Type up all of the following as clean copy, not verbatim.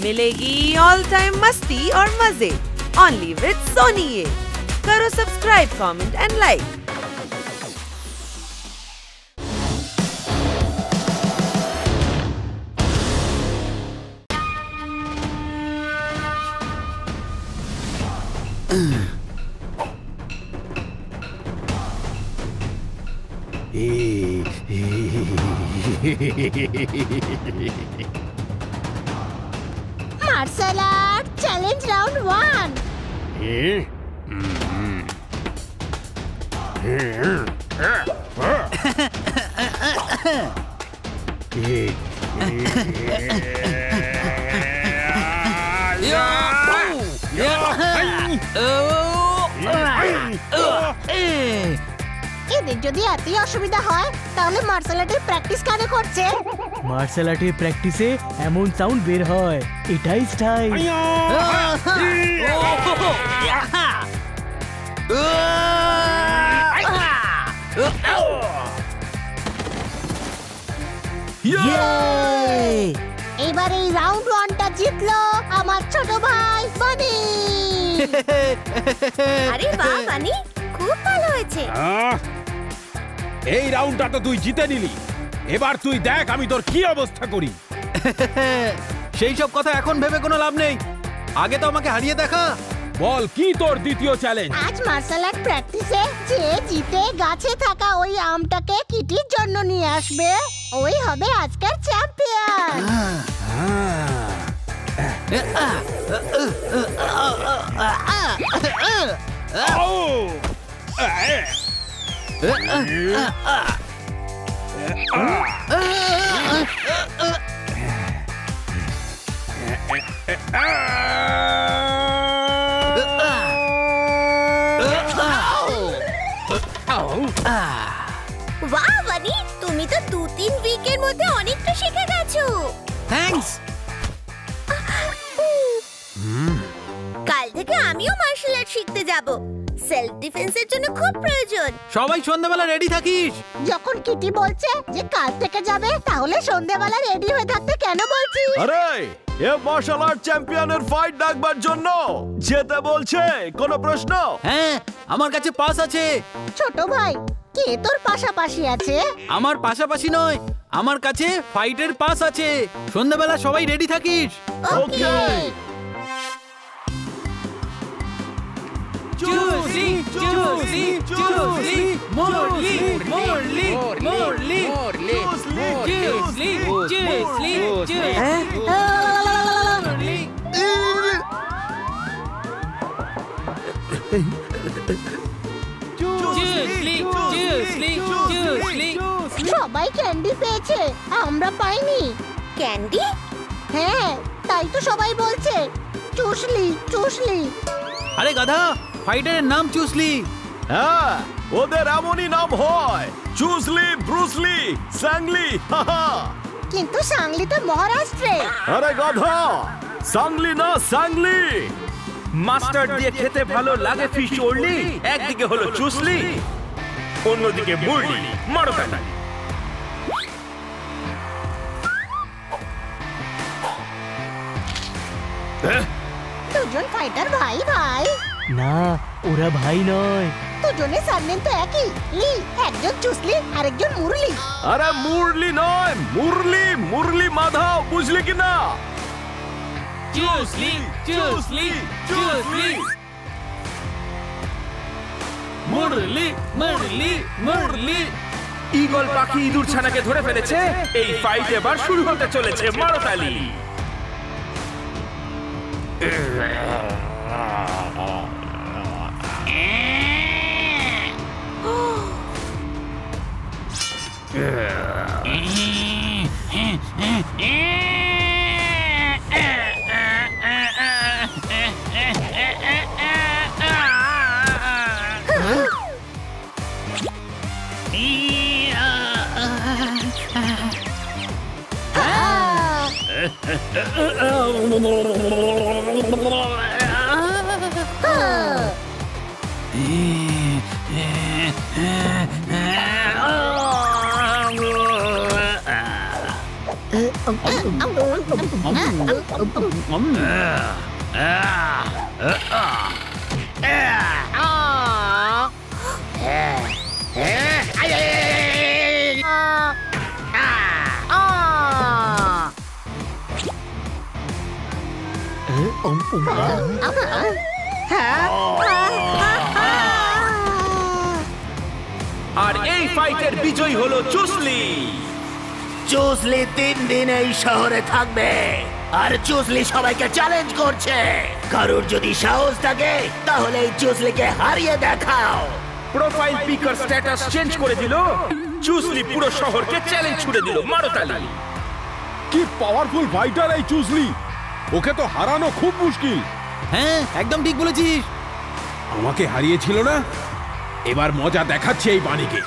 मिलेगी all time मस्ती और मजे ओनली विद सोनी ये। करो subscribe, comment and like. Martial Art Challenge Round 1. এদের যদি এতই অসুবিধা হয় তাহলে মার্শাল আর্টের প্র্যাকটিস কেন করছে? মার্শাল আর্টের প্র্যাকটিসে এমন সাউন্ড বের হয়, এটাই স্টাইল। এবার এই রাউন্ড 1টা জিতলো আমার ছোট ভাই বানি। আরে বাহ বানি, খুব ভালো হয়েছে। এই রাউন্ডটা তো তুই জিতে নিলি, এবার তুই দেখ আমি তোর কি অবস্থা করি। সেই সব কথা এখন ভেবে কোনো লাভ নেই, আগে তো আমাকে হারিয়ে দেখা। বল কি তোর দ্বিতীয় চ্যালেঞ্জ? আজ মার্শাল আর্ট প্র্যাকটিসে যে জিতে গাছে থাকা ওই আমটাকে কিটির জন্য নিয়ে আসবে, ওই হবে আজকের চ্যাম্পিয়ন। বাহ বানি, তুমি তো 2-3 উইকের মধ্যে অনেকটা শিখে গেছো। থ্যাঙ্কস। কাল থেকে আমিও মার্শাল আর্ট শিখতে যাব, সেলফ ডিফেন্সের জন্য খুব প্রয়োজন। সবাই সন্ধ্যাবেলা রেডি থাকিস। যখন কিটি বলছে যে কাল থেকে যাবে, তাহলে সন্ধ্যাবেলা রেডি হয়ে থাকতে কেন বলছিস? আরে এ মার্শাল আর্ট চ্যাম্পিয়নের ফাইট ডাকবার জন্য যেতে বলছে, কোনো প্রশ্ন? হ্যাঁ, আমার কাছে পাস আছে। ছোট ভাই, কে তোর পাশাপাশি আছে? আমার পাশাপাশি নয়, আমার কাছে ফাইটের পাস আছে। সন্ধ্যাবেলা সবাই রেডি থাকিস। ওকে। চুসলি চুসলি চুসলি মোরলি মোরলি মোরলি চুসলি চুসলি চুসলি চুসলি চুসলি চুসলি। সবাই ক্যান্ডি পেয়েছে, আমরা পাইনি। ক্যান্ডি? হ্যাঁ, তাই তো সবাই বলছে চুসলি চুসলি। আরে গাধা, ফাইটারের নাম চুসলি। হ্যাঁ, ওদের এমনই নাম হয়, চুসলি, ব্রুসলি, স্যাংলি। কিন্তু সাংলি তো মহারাষ্ট্রে। আরে গাধা, সাংলি না স্যাংলি। মাস্টার দিয়ে খেতে ভালো লাগে ফিশ ওরলি, একদিকে হলো চুসলি, অন্যদিকে মুরলি। মারো তাই। দুজন ফাইটার ভাই ভাই। না, ওরা ভাই নয়। দুজনের সারনেম তো একই, লি। একজন চুসলি আরেকজন মুরলি। আরে মুরলি নয়, মুরলি, মুরলি মাধব, বুঝলি কি না? চুসলি চুসলি চুসলি মুরলি মুরলি মুরলি। ঈগল পাখি ইঁদুর ছানাকে ধরে ফেলেছে, এই ফাইট এবার শুরু হতে চলেছে। মারো তালি। আর এই ফাইটের বিজয়ী হলো চুসলি। চুসলি 3 দিন এই শহরে থাকবে আর চুসলি সবাইকে চ্যালেঞ্জ করছে। কারোর যদি সাহস থাকে তাহলে এই চুসলিকে হারিয়ে দেখাও। প্রোফাইল পিকার স্ট্যাটাস চেঞ্জ করে দিল, চুসলি পুরো শহরকে চ্যালেঞ্জ ছুড়ে দিল। মারো তালি। কি পাওয়ারফুল ফাইটার এই চুসলি, ওকে তো হারানো খুব মুশকিল। হ্যাঁ একদম ঠিক বলেছিস। আমাকে হারিয়েছিল না, এবার মজা দেখাচ্ছে এই বাণীকে।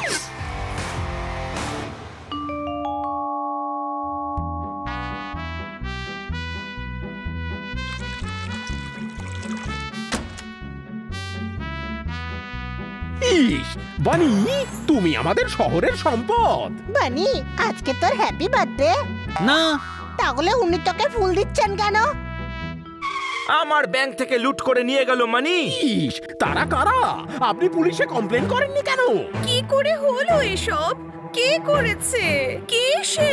ইস বানি, তুমি আমাদের শহরের সম্পদ। বানি, আজকে তোর হ্যাপি বার্থডে। না তাহলে উনি তোকে ফুল দিচ্ছেন কেন? আমার ব্যাংক থেকে লুট করে নিয়ে গেল মানি। ইস, তারা কারা? আপনি পুলিশে কমপ্লেন করেননি কেন? কি করে হলো এসব? কে করেছে? কে সে?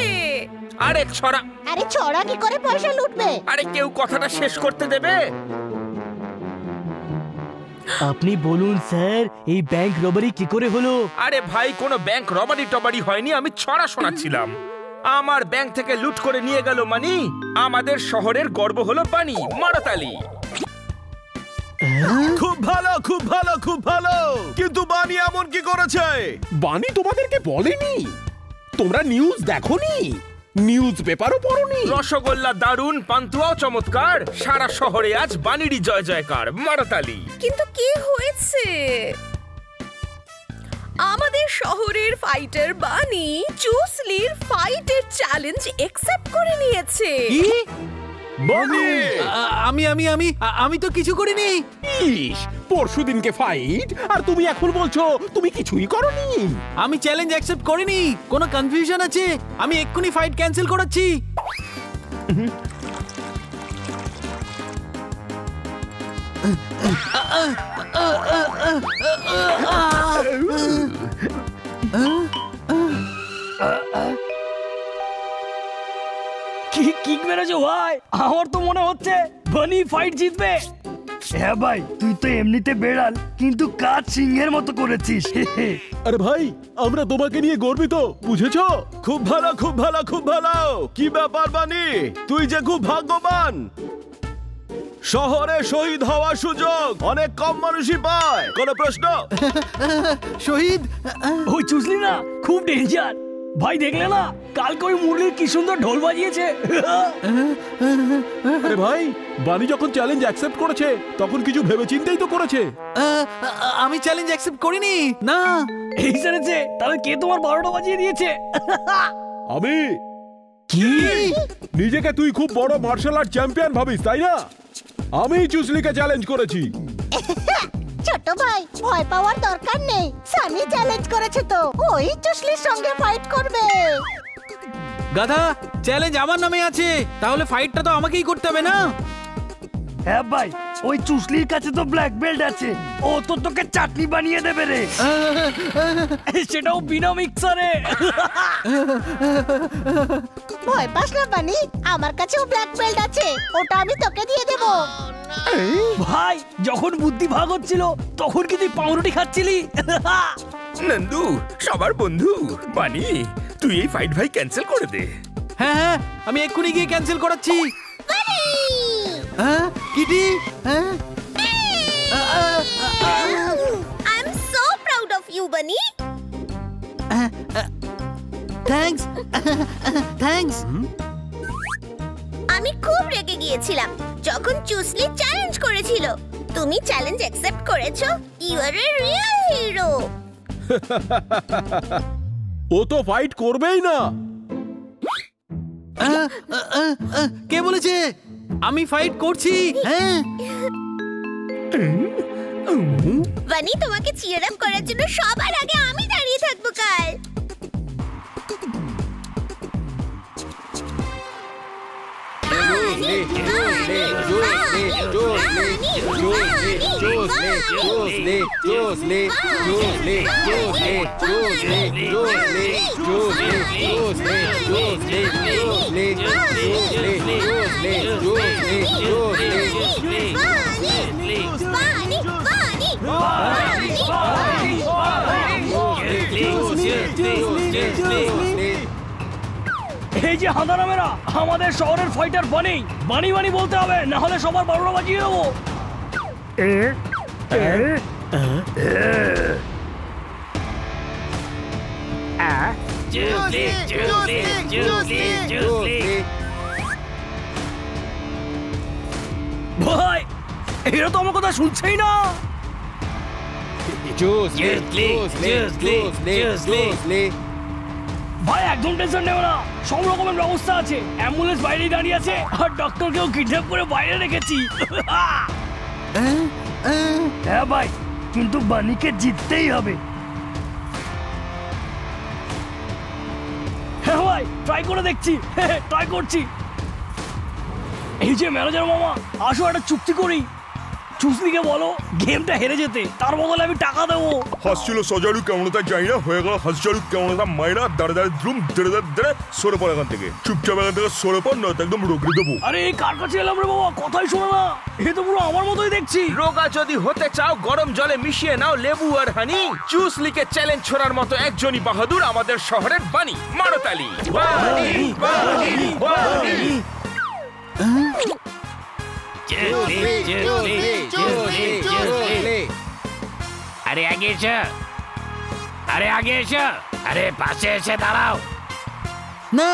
আরে ছড়া, আরে ছড়া কি করে পয়সা লুটবে? আরে কেউ কথাটা শেষ করতে দেবে? আপনি বলুন স্যার, এই ব্যাংক রবারি কি করে হলো? আরে ভাই, কোনো ব্যাংক রবারি টবারি হয়নি, আমি ছড়া শোনাচ্ছিলাম। আমার ব্যাংক থেকে লুট করে নিয়ে গেল মানি। আমাদের শহরের গর্ব হলো বানি। মারো তালি। খুব ভালো, খুব ভালো, খুব ভালো। কিন্তু বানি এমন কি করেছে? বানি তোমাদেরকে বলেনি? তোমরা নিউজ দেখোনি? নিউজ পেপারও পড়োনি? রসগোল্লা দারুন, পান্তুয়াও চমৎকার, সারা শহরে আজ বানিরই জয় জয়কার। মারো তালি। কিন্তু কি হয়েছে? আমাদের শহরের ফাইটার বানি চুসলির ফাইটের চ্যালেঞ্জ অ্যাকসেপ্ট করে নিয়েছে। কি? বানি! আমি আমি আমি আমি তো কিছু করিনি। ইস, পরশুদিনকে ফাইট আর তুমি এখন বলছো তুমি কিছুই করোনি। আমি চ্যালেঞ্জ অ্যাকসেপ্ট করিনি। কোনো কনফিউশন আছে? আমি এক্ষুনি ফাইট ক্যান্সেল করাচ্ছি। কি কিক মেরেছো ভাই? আমার তো মনে হচ্ছে বানি ফাইট জিতবে। হ্যাঁ ভাই, তুই তো এমনিতে বেড়াল, কিন্তু কাজ সিংহের মতো করেছিস। আরে ভাই, আমরা তোমাকে নিয়ে গর্বিত, বুঝেছো? খুব ভালো, খুব ভালো, খুব ভালো। কি ব্যাপার বানি, তুই যে খুব ভাগ্যবান। শহরে শহীদ হওয়ার সুযোগ অনেক কম মানুষই পায়। কোনো প্রশ্ন? শহীদ? ওই চুসলি না খুব ডেঞ্জার ভাই, দেখলে না কালকে ওই মুরলির কি সুন্দর ঢোল বাজিয়েছে। আরে ভাই, বানি যখন চ্যালেঞ্জ অ্যাকসেপ্ট করেছে তখন কিছু ভেবেচিন্তেই তো করেছে। আমি চ্যালেঞ্জ অ্যাকসেপ্ট করিনি। না। এই সেরেছে, তাহলে কে তোমার 12টা বাজিয়ে দিয়েছে? আমি। কি? নিজেকে তুই খুব বড় মার্শাল আর্ট চ্যাম্পিয়ন ভাবিস, তাই না? আমি চুসলিকে চ্যালেঞ্জ করেছি। ছোট ভাই, ভয় পাওয়ার দরকার নেই। সানি চ্যালেঞ্জ করেছে তো, ওই চুসলির সঙ্গে ফাইট করবে। গাধা, চ্যালেঞ্জ আমার নামে আছে, তাহলে ফাইটটা তো আমাকেই করতে হবে না? হ্যাঁ ভাই, ওই চুসলির কাছে তো ব্ল্যাক বেল্ট আছে, ও তো তোকে চাটনি বানিয়ে দেবে রে। সেটাও বিনা মিক্সারে। ভয় পাস না বানি, আমার কাছেও ব্ল্যাক বেল্ট আছে, ওটা আমি তোকে দিয়ে দেব। ভাই, যখন বুদ্ধি ভাগ হচ্ছিল তখন কি তুই পাউরুটি খাচ্ছিলি? নন্দু, সবার বন্ধু বানি, তুই এই ফাইট ভাই ক্যান্সেল করে দে। হ্যাঁ হ্যাঁ, আমি এক্ষুনি গিয়ে ক্যান্সেল করাচ্ছি। হ্যাঁ কিটি? হ্যাঁ I am so proud of you Bunny. Thanks thanks. আমি খুব রেগে গিয়েছিলাম যখন চুসলি চ্যালেঞ্জ করেছিল। তুমি চ্যালেঞ্জ অ্যাকসেপ্ট করেছো। You are a real hero. ও তো ফাইট করবেই না। কে বলেছে? আমি ফাইট করছি। হ্যাঁ। বানি, তোমাকে চিয়ার আপ করার জন্য সবার আগে আমি দাঁড়িয়ে থাকবো কাল। এই যে হাঁদারামেরা, আমাদের শহরের ফাইটার বানি বানি বানি বলতে হবে, না হলে সবার বারোটা বাজিয়ে দেবো। ভাই, এরা তো আমার কথা শুনছেই না। ভাই একদম টেনশন নেবে না, সব রকমের ব্যবস্থা আছে। অ্যাম্বুলেন্স বাইরেই দাঁড়িয়ে আছে, আর ডক্টরকেও কিডন্যাপ করে বাইরে রেখেছি। হ্যাঁ ভাই, কিন্তু বানিকে জিততেই হবে। হ্যাঁ ভাই, ট্রাই করে দেখছি, ট্রাই করছি। এই যে ম্যানেজার মামা, আসো একটা চুক্তি করি। চুসলিকে বলো গেমটা হেরে যেতে, তার বদলে আমি টাকা দেবো। হাসছিল সজারু কেমনতা যাই না, হয়ে গেল হাসচারু কেমনতা মাইরা দাঁড়ে দাঁড়ে দ্রুম দেড়ে দেড়ে সরে পড়ে এখান থেকে। চুপচাপ এখান থেকে সরে পড়, নয়তো একদম রোগড়ে দেবো। আরে এই কার কাছে এলাম রে বাবা, কথাই শোনো না। এ তো পুরো আমার মতোই দেখছি। রোগা যদি হতে চাও, গরম জলে মিশিয়ে নাও লেবু আর হানি। চুসলিকে চ্যালেঞ্জ ছোড়ার মতো একজনই বাহাদুর আমাদের শহরের বানি। মারো তালি। বানি বানি বানি। আরে আগে এসো, আরে আগে এসো, আরে পাশে এসে দাঁড়াও। না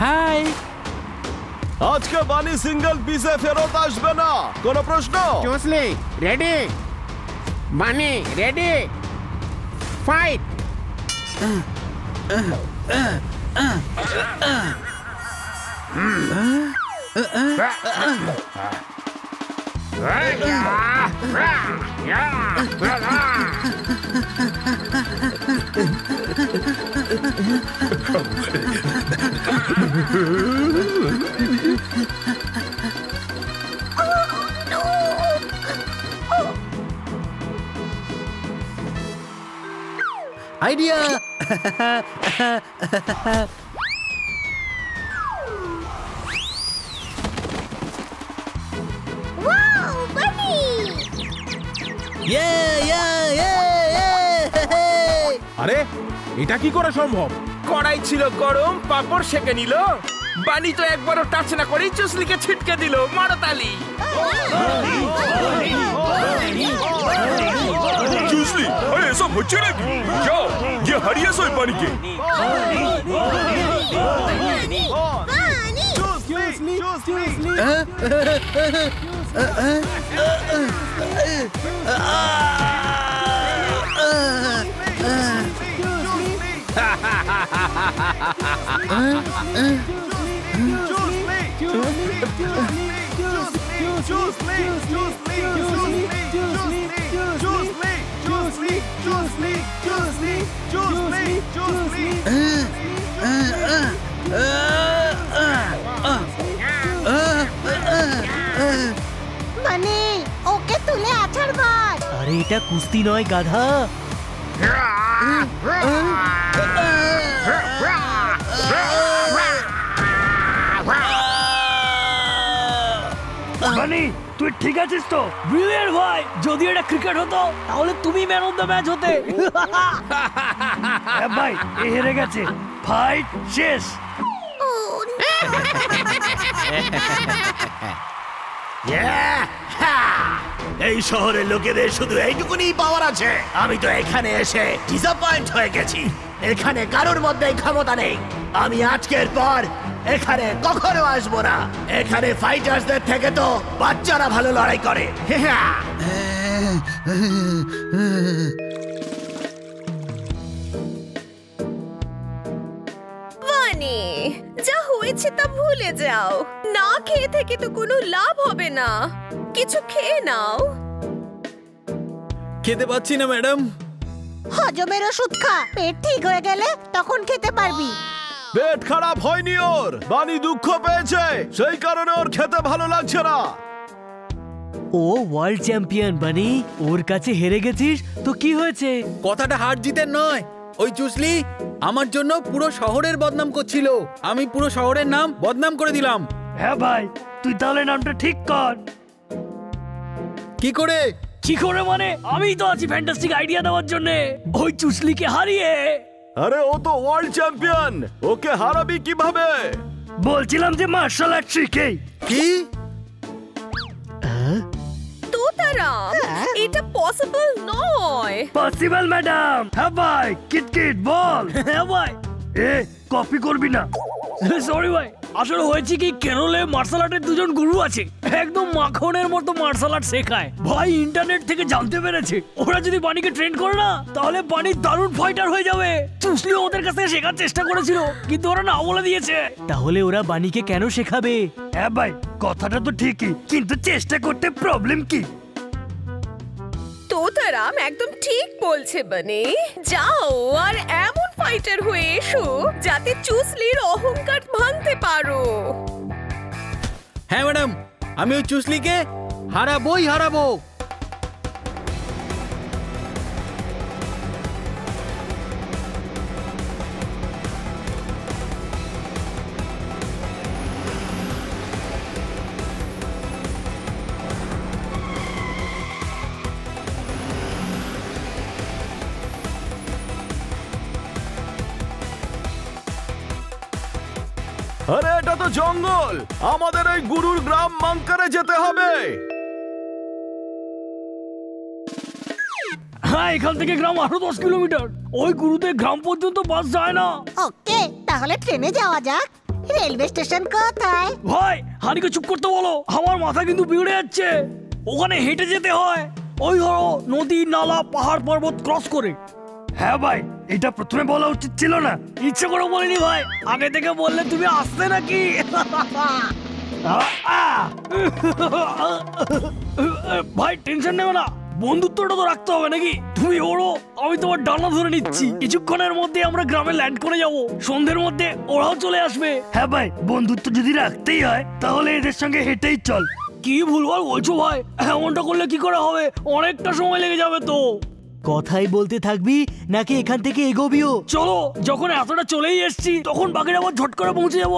হাই, আজকে বানি সিঙ্গেল পিসে ফেরত আসবে না, কোনো প্রশ্ন? চুসলি রেডি, বানি রেডি, ফাইট। আইডিয়া। ওয়াও, বানি! আরে এটা কি করে সম্ভব? কড়াই ছিল গরম, পাপড় সেকে নিল। বানি তো একবারও টাচ না করেই চুসলিকে ছিটকে দিল। মারো তালি। চুসলি, আরে এসব হচ্ছে নাকি? যাও গিয়ে হারিয়েছো এই বানিকে। মানে ওকে তুলে আছাড় মার। আরে এটা কুস্তি নয় গাধা। বানি, তুই ঠিক আছিস তো? ব্রিলিয়ান্ট ভাই, যদি এটা ক্রিকেট হতো তাহলে তুমি ম্যান অফ দ্য ম্যাচ হতে। ভাই এ হেরে গেছে, ফাইট শেষ। এই শহরের লোকেদের শুধু এইটুকুনি পাওয়ার আছে। আমি তো এখানে এসে ডিসঅ্যাপয়েন্ট হয়ে গেছি। এখানে কারোর মধ্যে ক্ষমতা নেই। আমি আজকের পর এখানে কখনো আসবো না। এখানে ফাইটার্সদের থেকে তো বাচ্চারা ভালো লড়াই করে। বানি, যা হয়েছে তা ভুলে যাও। না খেয়ে থেকে তো কোনো লাভ হবে না। কিছু খেয়ে নাও। খেতে পাচ্ছি না ম্যাডাম। হজমের ওষুধ খা, পেট ঠিক হয়ে গেলে তখন খেতে পারবি। পেট খারাপ হয়নি ওর, বানি দুঃখ পেয়েছে, সেই কারণে ওর খেতে ভালো লাগছে না। ও ওয়ার্ল্ড চ্যাম্পিয়ন বানি, ওর কাছে হেরে গেছিস তো কি হয়েছে? কথাটা হার জিতের নয়। ওই চুসলি আমার জন্য পুরো শহরের বদনাম করছিল, আমি পুরো শহরের নাম বদনাম করে দিলাম। হ্যাঁ ভাই, তুই তাহলে নামটা ঠিক কর। কি করে? কি করে মানে? আমিই তো আছি ফ্যান্টাস্টিক আইডিয়া দেওয়ার জন্য। ওই চুসলিকে হারিয়ে। আরে ও তো ওয়ার্ল্ড চ্যাম্পিয়ন, ওকে হারাবি কিভাবে? বলছিলাম যে মার্শাল আর্ট শিখে। কি? তোতারাম, এটা পসিবল নয়। Possible madam. হ্যাঁ ভাই, কিটকিট বল। হ্যাঁ ভাই। এ কপি করবি না। সরি ভাই, আসলে হয়েছে কি, কেরলে মার্শাল আর্টের দুজন গুরু আছে, একদম মাখনের মতো মার্শাল আর্ট শেখায়। ভাই ইন্টারনেট থেকে জানতে পেরেছে ওরা যদি বানিকে ট্রেন করে না, তাহলে বানি দারুণ ফাইটার হয়ে যাবে। চুসলি ওদের কাছে শেখার চেষ্টা করেছিল, কিন্তু ওরা না বলে দিয়েছে। তাহলে ওরা বানিকে কেন শেখাবে? হ্যাঁ ভাই, কথাটা তো ঠিকই, কিন্তু চেষ্টা করতে প্রবলেম কি? তোতারাম একদম ঠিক বলছে বানি। যাও আর এমন ফাইটার হয়ে এসো যাতে চুসলির অহংকার ভাঙতে পারো। হ্যাঁ ম্যাডাম, আমি ওই চুসলিকে হারাবো। আরে এটা তো জঙ্গল, আমাদের এই গুরুর গ্রাম মাঙ্কারে যেতে হবে। হ্যাঁ, এখান থেকে গ্রাম আরো 10 কিলোমিটার। ওই গুরুদের গ্রাম পর্যন্ত বাস যায় না। ওকে, তাহলে ট্রেনে যাওয়া যাক। রেলওয়ে স্টেশন কোথায়? ভাই হানিকে চুপ করতে বলো, আমার মাথা কিন্তু বিগড়ে যাচ্ছে। ওখানে হেঁটে যেতে হয়, ওই ধরো নদী নালা পাহাড় পর্বত ক্রস করে। হ্যাঁ ভাই, এটা প্রথমে বলা উচিত ছিল না। ইচ্ছে করে বলিনি ভাই, আগে থেকে বললে তুমি আসতে নাকি। ভাই টেনশন নেবে না, বন্ধুত্বটা তো রাখতে হবে নাকি। তুমি ওড়ো, আমি তোমার ডানা ধরে নিচ্ছি। কিছুক্ষণের মধ্যে আমরা গ্রামে ল্যান্ড করে যাব, সন্ধ্যের মধ্যে ওরাও চলে আসবে। হ্যাঁ ভাই, বন্ধুত্ব যদি রাখতেই হয় তাহলে এদের সঙ্গে হেঁটেই চল। কি ভুলভাল বলছো ভাই, এমনটা করলে কি করে হবে? অনেকটা সময় লেগে যাবে তো। কথাই বলতে থাকবি নাকি এখান থেকে এগোবিও? চলো, যখন এতটা চলেই এসছি তখন বাকিরা আবার ঝট করে পৌঁছে যাবো।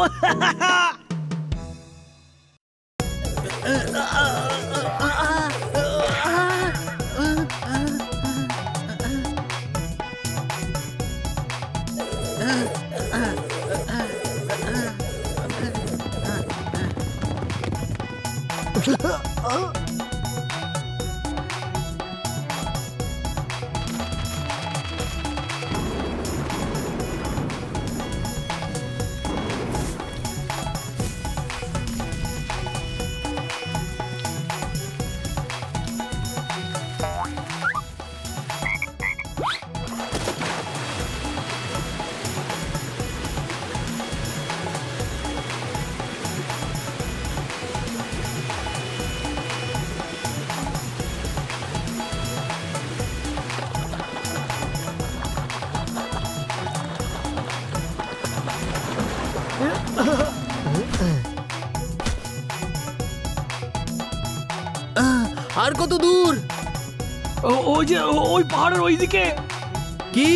আর কত দূর? ওই যে ওই পাহাড়ের ওইদিকে। কি?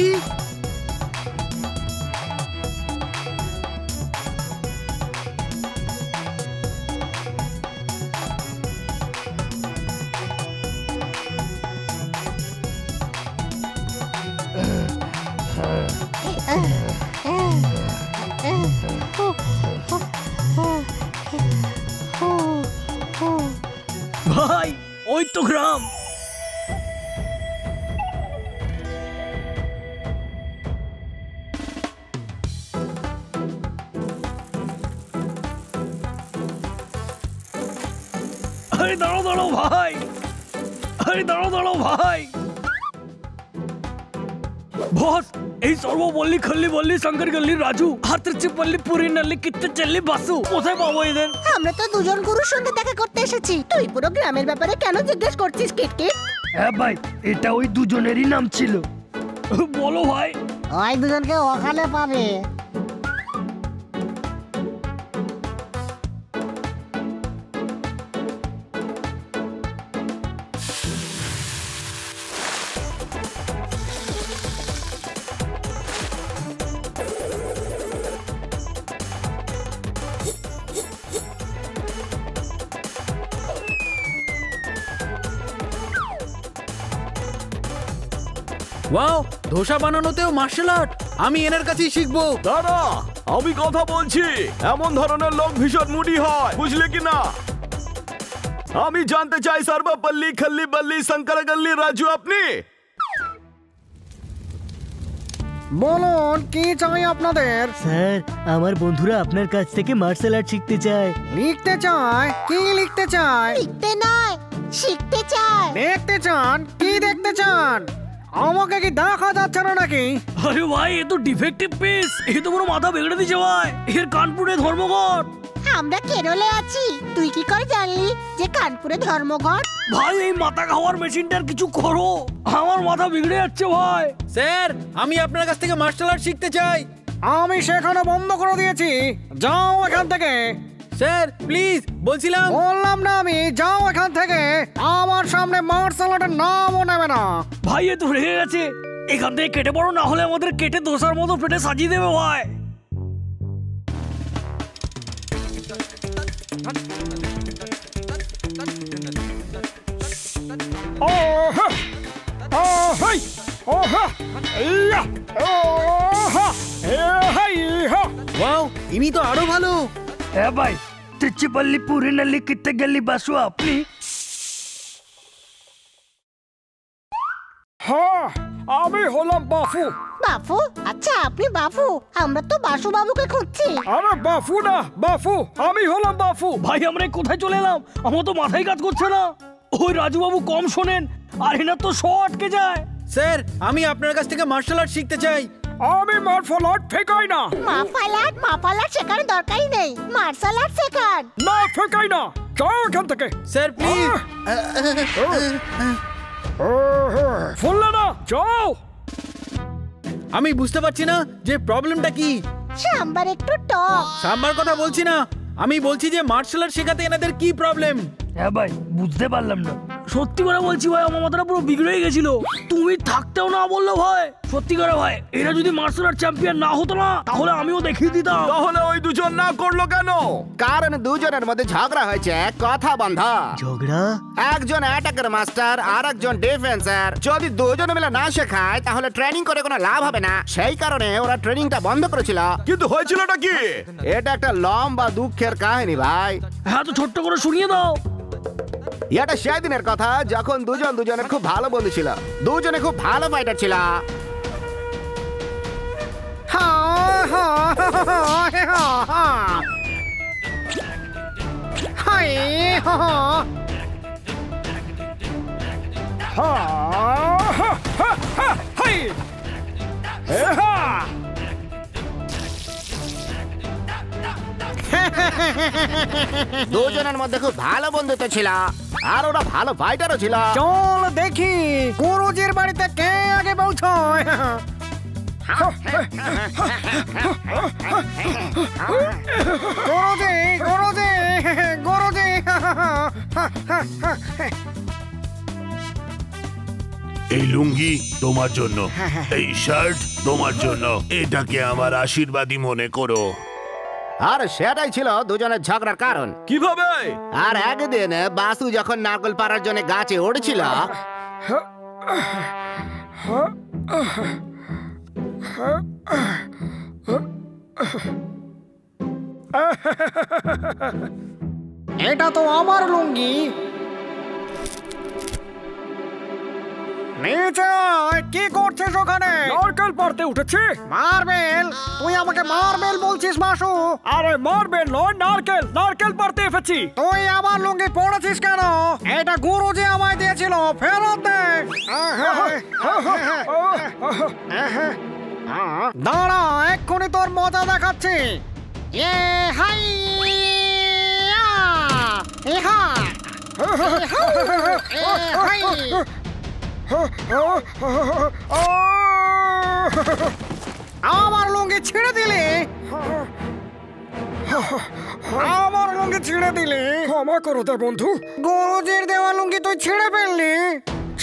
ভাই ওই তো গ্রাম। আরে দাঁড়াও দাঁড়াও ভাই, আরে দাঁড়াও দাঁড়াও ভাই। বস, এই সর্বপল্লী খল্লি বল্লি শঙ্কর গল্লি রাজু হাতৃচিপল্লি পুরী নাল্লি কিত্তে চল্লি বাসু, কোথায় পাবো এদের? আমরা তো দুজন গুরুর সঙ্গে দেখা করতে এসেছি, তুই পুরো গ্রামের ব্যাপারে কেন জিজ্ঞেস করছিস কিটকিট? হ্যাঁ ভাই, এটা ওই দুজনেরই নাম ছিল। বলো ভাই। ওই দুজনকে ওখানে পাবে। ওয়াও, ধোসা বানানোতেও মার্শাল আর্ট। আমি এনার কাছেই শিখবো। দাদা, আমি কথা বলছি। এমন ধরনের লোক ভীষণ মুডি হয়, বুঝলে কি না? আমি জানতে চাই সর্বপল্লী খল্লি বল্লি শঙ্কর গল্লি রাজু আপনি? বলুন কি চাই আপনাদের? স্যার, আমার বন্ধুরা আপনার কাছ থেকে মার্শাল আর্ট শিখতে চায়। লিখতে চায়? কি লিখতে চায়? লিখতে নয়, শিখতে চায়। দেখতে চান? কি দেখতে চান? আমাকে কি দেখা যাচ্ছে না নাকি? আরে ভাই, এ তো ডিফেক্টিভ পিস। এ তো পুরো মাথা বিগড়ে দিয়েছে ভাই। এর কানপুরে ধর্মঘট। আমরা কেরলে আছি, তুই কি করে জানলি যে কানপুরে ধর্মঘট? ভাই, এই মাথা খাওয়ার মেশিনটার কিছু করো, আমার মাথা বিগড়ে যাচ্ছে ভাই। স্যার, আমি আপনার কাছ থেকে মার্শাল আর্ট শিখতে চাই। আমি সেখানে বন্ধ করে দিয়েছি, যাও এখান থেকে। স্যার প্লিজ, বলছিলাম। বললাম না আমি, যাও এখান থেকে। আমার সামনে মার্শাল আর্টের নামও নেবে না। ভাই, এ তো রেগে গেছে। এখান থেকে কেটে পড়ো, না হলে আমাদের কেটে দোসার মতো পেটে সাজিয়ে দেবে ভাই। ওয়াও, ইনি তো আরো ভালো। হ্যাঁ ভাই, তিচ্ছিপল্লি পুরি নালি কিত্তে গেলি বাসু আপনি? হ্যাঁ, আমি হলাম বাফু। বাফু? আচ্ছা, আপনি বাফু। আমরা তো বাসু বাবুকে খুঁজছি। আরে বাফু না, বাফু। আমি হলাম বাফু। ভাই, আমরা কোথায় চলে এলাম? আমার তো মাথায় কাজ করছে না। ওই রাজু বাবু কম শোনেন, আর এনার তো শো আটকে যায়। স্যার, আমি আপনার কাছ থেকে মার্শাল আর্ট শিখতে চাই। আমি মার্শাল আর্ট শেখাই না। মাফাল আর্ট শেখার দরকারই নেই, মার্শাল আর্ট শেখান। না, শেখাই না, যাও এখান থেকে। Sir please. ফুললে না, যাও। আমি বুঝতে পারছি না যে প্রবলেমটা কি। সাম্বার একটু টক। সাম্বার কথা বলছি না, আমি বলছি যে মার্শাল আর্ট শেখাতে এনাদের কি প্রবলেম। হ্যাঁ ভাই, বুঝতে পারলাম না। সত্যি করে বলছি ভাই, আমার মাথাটা পুরো বিগড়ে গেছিল। তুমি থাকতেও না বললো ভাই। সত্যি করে ভাই, এরা যদি মার্শাল আর্ট চ্যাম্পিয়ন না হতো না, তাহলে আমিও দেখিয়ে দিতাম। তাহলে ওই দুজন না করলো কেন? কারণ দুজনের মধ্যে ঝগড়া হয়েছে, কথা বন্ধ। ঝগড়া? একজন অ্যাটাকার মাস্টার আর একজন ডিফেন্সার। যদি দুজন মিলে না শেখায় তাহলে ট্রেনিং করে কোনো লাভ হবে না। সেই কারণে ওরা ট্রেনিংটা বন্ধ করেছিল। কিন্তু হয়েছিলটা কি? এটা একটা লম্বা দুঃখের কাহিনী ভাই। হ্যাঁ, তো ছোট্ট করে শুনিয়ে দাও। এটা সেই দিনের কথা যখন দুজনের খুব ভালো বন্ধু ছিল, দুজনে খুব ভালো ফাইটার ছিল। দুজনের মধ্যে খুব ভালো বন্ধুত্ব ছিল, আর ওরা ভালো ফাইটারও ছিল। চল দেখি গুরুজির বাড়িতে কে আগে পৌঁছয়। গুরুজি, গুরুজি, গুরুজি। এই লুঙ্গি তোমার জন্য, এই শার্ট তোমার জন্য, এটাকে আমার আশীর্বাদই মনে করো। আর সেটাই ছিল দুজনের ঝগড়ার কারণ। কিভাবে? আর একদিন বাসু যখন নারকেল পাড়ার জন্য গাছে উঠছিল, এটা তো আমার লুঙ্গি। নিচে আয়, কি করছিস ওখানে? নারকেল পাড়তে উঠেছি। মার্বেল? তুই আমাকে মার্বেল বলছিস বাসু? আরে মার্বেল নয়, নারকেল, নারকেল পাড়তে এসেছি। তুই আমার লুঙ্গি পড়েছিস কেন? এটা গুরুজি আমায় দিয়েছিল, ফেরত দে। দাঁড়া, এক্ষুনি তোর মজা দেখাচ্ছি। এ হাই আমার লুঙ্গি ছিঁড়ে দিলে, আমার লুঙ্গি ছিঁড়ে দিলে। ক্ষমা করো দে বন্ধু, গুরুজির দেওয়া লুঙ্গি তুই ছিঁড়ে ফেললি।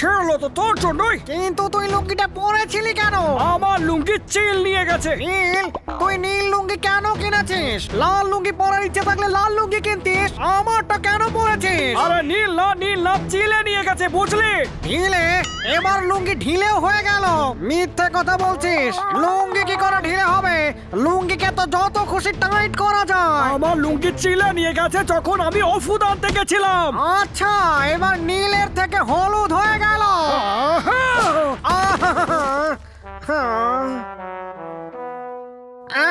ছেড়লো তো তোর জন্যই। কিন্তু তুই লুঙ্গিটা পরেছিলি কেন? আমার লুঙ্গি চিল নিয়ে গেছে। নীল? তুই নীল লুঙ্গি কেন কিনেছিস? লাল লুঙ্গি পরার ইচ্ছে থাকলে লাল লুঙ্গি কিনতিস, আমারটা কেন পরেছিস? আরে নীল না চিলে নিয়ে গেছে, বুঝলি? ঢিলে? এবার লুঙ্গি ঢিলেও হয়ে গেল। মিথ্যে কথা বলছিস। লুঙ্গি কি করে ঢিলে হবে? লুঙ্গিকে তো যত খুশি টাইট করা যায়। আমার লুঙ্গি চিলে নিয়ে গেছে যখন আমি ওষুধ আনতে গেছিলাম। আচ্ছা, এবার নীলের থেকে হলুদ হয়ে গেল।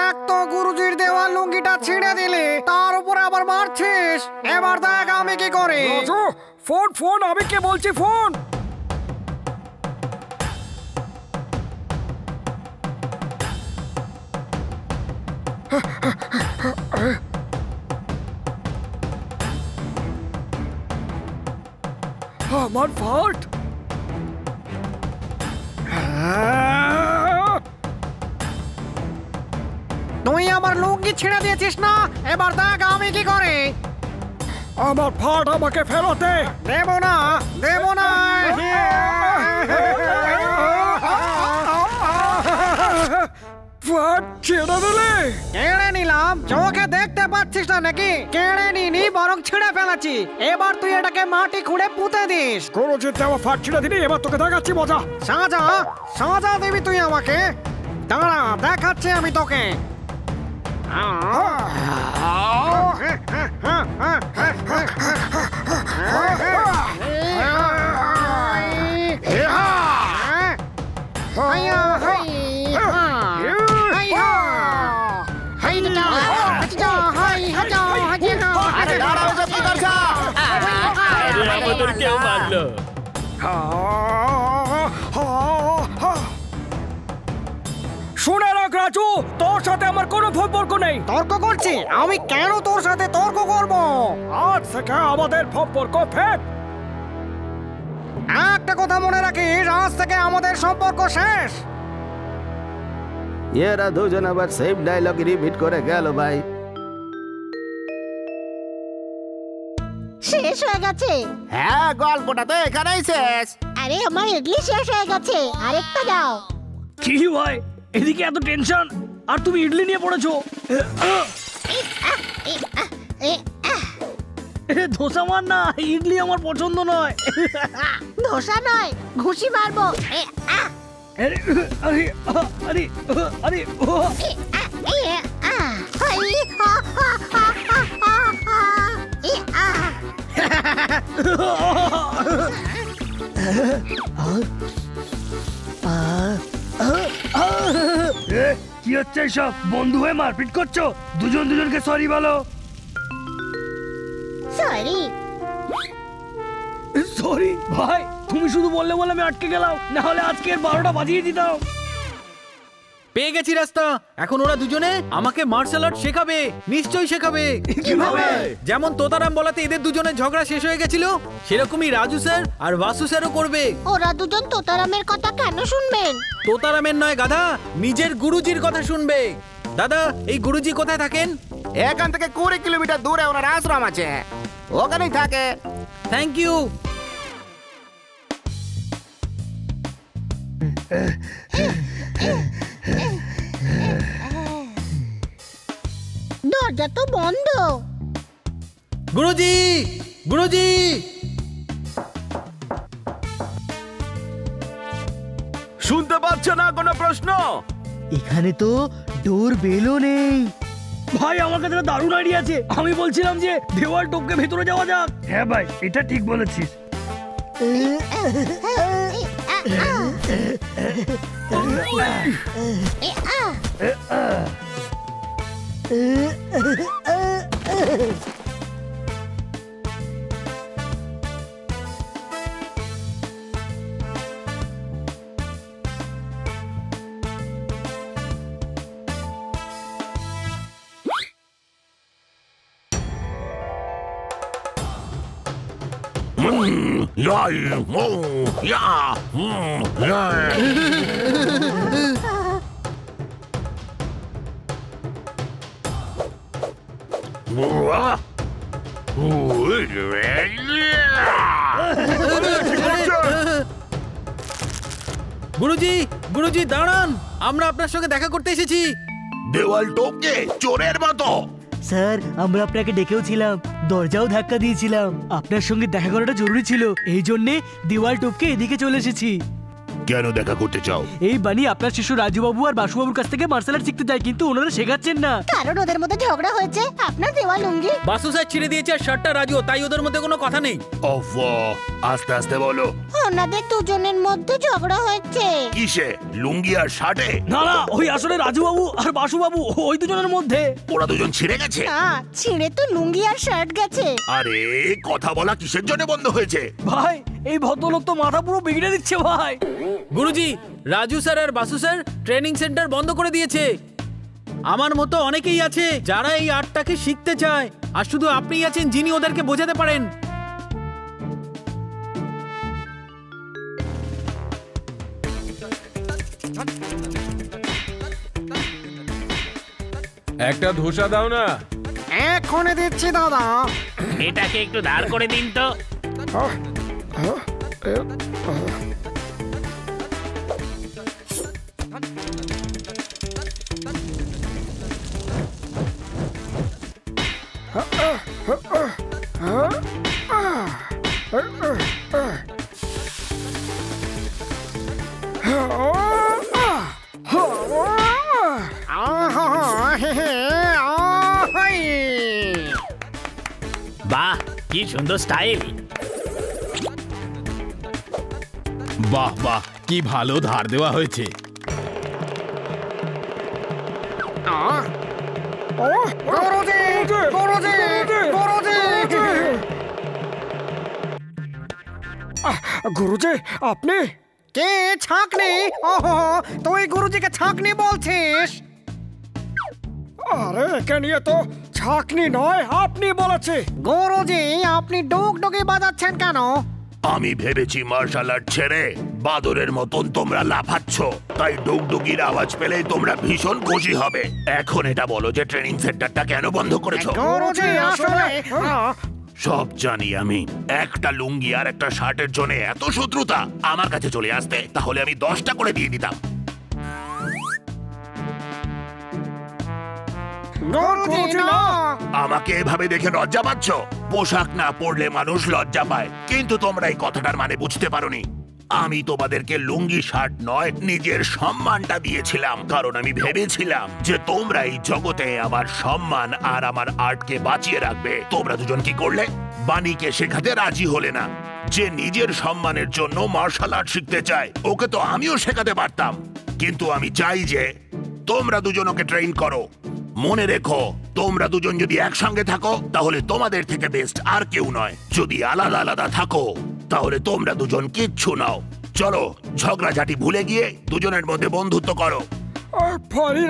এক তো গুরুজির দেওয়া লুঙ্গিটা ছিঁড়ে দিলি, তার উপরে আবার মারছিস। এবার দেখ আমি কি করি। ফোন আমি কে বলছি, ফোন। আমার ফাল্ট। তুই আমার লুঙ্গি ছিঁড়ে দিয়েছিস না, এবার দেখ আমি কি করে। আমার ফাল্ট আমাকে ফেরতে দেব না। ছেড়ে দিলে? কেড়ে নিলাম। চোখে দেখতে পাচ্ছিস না নাকি? কেড়ে নিনি, বরং ছিঁড়ে ফেলেছি। এবার তুই এটাকে মাটি খুঁড়ে পুঁতে দিস। গুরুজির দেওয়া ফাট ছিঁড়ে দিলি, এবার তোকে দেখাচ্ছি মজা। সাজা দিবি তুই আমাকে? দাঁড়া, দেখাচ্ছি আমি তোকে। কেউ মারলো? শুনে রাখ রাজু, তোর সাথে আমার কোনো সম্পর্ক নেই। তর্ক করছি? আমি কেন তোর সাথে তর্ক করব? আজ থেকে আমাদের সম্পর্ক ফেক। একটা কথা মনে রাখিস, আজ থেকে আমাদের সম্পর্ক শেষ। এরা দুজন আবার সেম ডায়লগ রিপিট করে গেল ভাই। শেষ হয়ে গেছে? হ্যাঁ, গল্পটা তো এখানেই শেষ। আরে আমার ইডলি শেষ হয়ে গেছে, আরেকটা দাও। কি ভাই, এদিকে এত টেনশন আর তুমি ইডলি নিয়ে পড়েছো? ধোসা মার না, ইডলি আমার পছন্দ নয়। ধোসা নয়, ঘুষি মারবো। আরে আরে আরে আরে কি হচ্ছে সব? বন্ধু হয়ে মারপিট করছো? দুজনকে সরি বলো। সরি ভাই, তুমি শুধু বললে বলে আমি আটকে গেলাম, না হলে আজকের 12টা বাজিয়ে দিতাম। পেয়ে গেছি রাস্তা। এখন ওরা দুজনে আমাকে মার্শাল আর্ট শেখাবে। নিশ্চয়ই শেখাবে। কিভাবে? যেমন তোতারাম বলাতে এদের দুজনের ঝগড়া শেষ হয়ে গেছিল, সেরকমই রাজু স্যার আর বাসু স্যারও করবে। ওরা দুজন তোতারামের কথা কেন শুনবেন? তোতারামের নয় গাধা, নিজের গুরুজির কথা শুনবে। দাদা, এই গুরুজি কোথায় থাকেন? এখান থেকে 20 কিলোমিটার দূরে ওনার আশ্রম আছে, ওখানেই থাকে। Thank you. দরজা তো বন্ধ। গুরুজি, গুরুজি। শুনতে পাচ্ছে না কোনো প্রশ্ন? এখানে তো ডোর বেলও নেই। ভাই, আমার কাছে দারুণ আইডিয়া আছে। আমি বলছিলাম যে দেওয়াল টপকে ভেতরে যাওয়া যাক। হ্যাঁ ভাই, এটা ঠিক বলেছিস। গুরুজি, গুরুজি দাঁড়ান, আমরা আপনার সঙ্গে দেখা করতে এসেছি। দেওয়াল টপকে চোরের মতো। স্যার, আমরা আপনাকে ডেকেও ছিলাম, দরজাও ধাক্কা দিয়েছিলাম। আপনার সঙ্গে দেখা করাটা জরুরি ছিল, এই জন্যে দেওয়াল টপকে এদিকে চলে এসেছি। কেন দেখা করতে চাও? এই বানি আপনার শিশু রাজুবাবু আর বাসুবাবুর কাছ থেকে মার্শাল আর্ট শিখতে চায়, কিন্তু ওনারা শেখাচ্ছেন না। কারণ ওদের মধ্যে ঝগড়া হয়েছে আপনার দেওয়া লুঙ্গি। বাসু স্যার ছিঁড়ে দিয়েছে আর শার্টটা রাজু, তাই ওদের মধ্যে কোনো কথা নেই। ওফ, আস্তে আস্তে বলো। ওনাদের দুজনের মধ্যে ঝগড়া হয়েছে। কিসে? লুঙ্গি আর শার্টে? না না, ওই আসলে রাজুবাবু আর বাসুবাবু, ওই দুজনের মধ্যে। ওরা দুজন ছিঁড়ে গেছে? না, ছিঁড়ে তো লুঙ্গি আর শার্ট গেছে। আরে কথা বলা কিসের জন্য বন্ধ হয়েছে? ভাই, এই ভদ্রলোক তো মাথা পুরো বিগড়ে দিচ্ছে ভাই। গুরুজি, রাজু স্যার আর বাসু স্যার ট্রেনিং সেন্টার বন্ধ করে দিয়েছে। আমার মতো অনেকেই আছে যারা এই আর্টটাকে শিখতে চায়, আর শুধু আপনিই আছেন যিনি ওদেরকে বোঝাতে পারেন। একটা ধোসা দাও না। এক্ষুনি দিচ্ছি দাদা। এটাকে একটু দাঁড় করে দিন তো। বাহ, কি সুন্দর স্টাইল। বাহ বাহ, কি ভালো ধার দেওয়া হয়েছে। গুরুজি, আপনি কে? ছাকনি? ওহো, তুই গুরুজিকে ছাকনি বলছিস? আরে একে নিয়ে তো ছাকনি নয়, আপনি বলেছে। গুরুজি, আপনি ডুগডুগি বাজাচ্ছেন কেন? আমি ভেবেছি মার্শাল আর্ট ছেড়ে বাদরের মতন তোমরা লাফাচ্ছ, তাই ডুগডুগির আওয়াজ পেলেই তোমরা ভীষণ খুশি হবে। এখন এটা বলো যে ট্রেনিং সেন্টারটা কেন বন্ধ করেছো? গুরুজি, আসলে সব জানি আমি। একটা লুঙ্গি আর একটা শার্টের জন্য এত শত্রুতা? আমার কাছে চলে আসতে, তাহলে আমি 10টা করে দিয়ে দিতাম। আমাকে এভাবে দেখে লজ্জা পাচ্ছ? পোশাক না পরলে মানুষ লজ্জা পায়, কিন্তু তোমরা এই কথাটার মানে বুঝতে পারোনি। আমি তোমাদেরকে লুঙ্গি শার্ট নয়, নিজের সম্মানটা দিয়েছিলাম, কারণ আমি ভেবেছিলাম যে তোমরা এই জগতে আমার সম্মান আর আমার আর্টকে বাঁচিয়ে রাখবে। তোমরা দুজন কি করলে? বাণীকে শেখাতে রাজি হলে না। যে নিজের সম্মানের জন্য মার্শাল আর্ট শিখতে চায়, ওকে তো আমিও শেখাতে পারতাম, কিন্তু আমি চাই যে তোমরা দুজন ওকে ট্রেন করো। মনে রেখো, তোমরা দুজন যদি একসঙ্গে থাকো তাহলে তোমাদের থেকে বেস্ট আর কেউ নয়। যদি আলাদা আলাদা থাকো তাহলে তোমরা দুজন কিচ্ছু নাও। চলো, ঝগড়াঝাটি ভুলে গিয়ে দুজনের মধ্যে বন্ধুত্ব করো।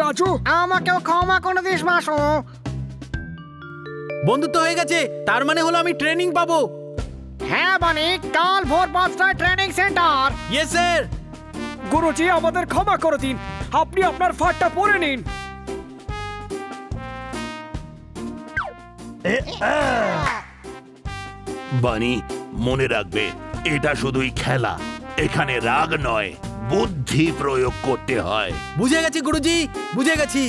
রাজু, আমাকেও ক্ষমা করে দিস মাসু। বন্ধুত্ব হয়ে গেছে, তার মানে হলো আমি ট্রেনিং পাবো। হ্যাঁ বানি, কাল ভোর 5টায় ট্রেনিং সেন্টার। Yes sir. গুরুজি, আমাদের ক্ষমা করে দিন, আপনি আপনার ফাটটা পরে নিন। বানি, মনে রাখবে, এটা শুধুই খেলা। এখানে রাগ নয়, বুদ্ধি প্রয়োগ করতে হয়। বুঝে গেছি গুরুজি, বুঝে গেছি।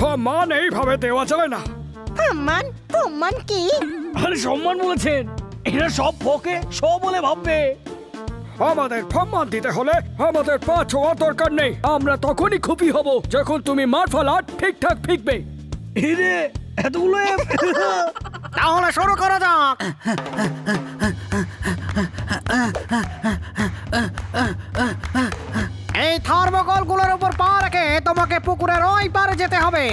সম্মান এইভাবে দেওয়া যায় না। সম্মান? সম্মান কি? আরে সম্মান বলেছেন, এরা সব ফোকে সব বলে ভাববে। আমাদের সম্মান দিতে হলে আমাদের পা ছোঁয়ার দরকার নেই। আমরা তখনই খুশি হব যখন তুমি মার্শাল আর্ট ঠিকঠাক শিখবে। এরে এতগুলো তাহলে শুরু করা যাক। এই থার্মোকল গুলোর উপর পা রেখে তোমাকে পুকুরের ওই পারে যেতে হবে।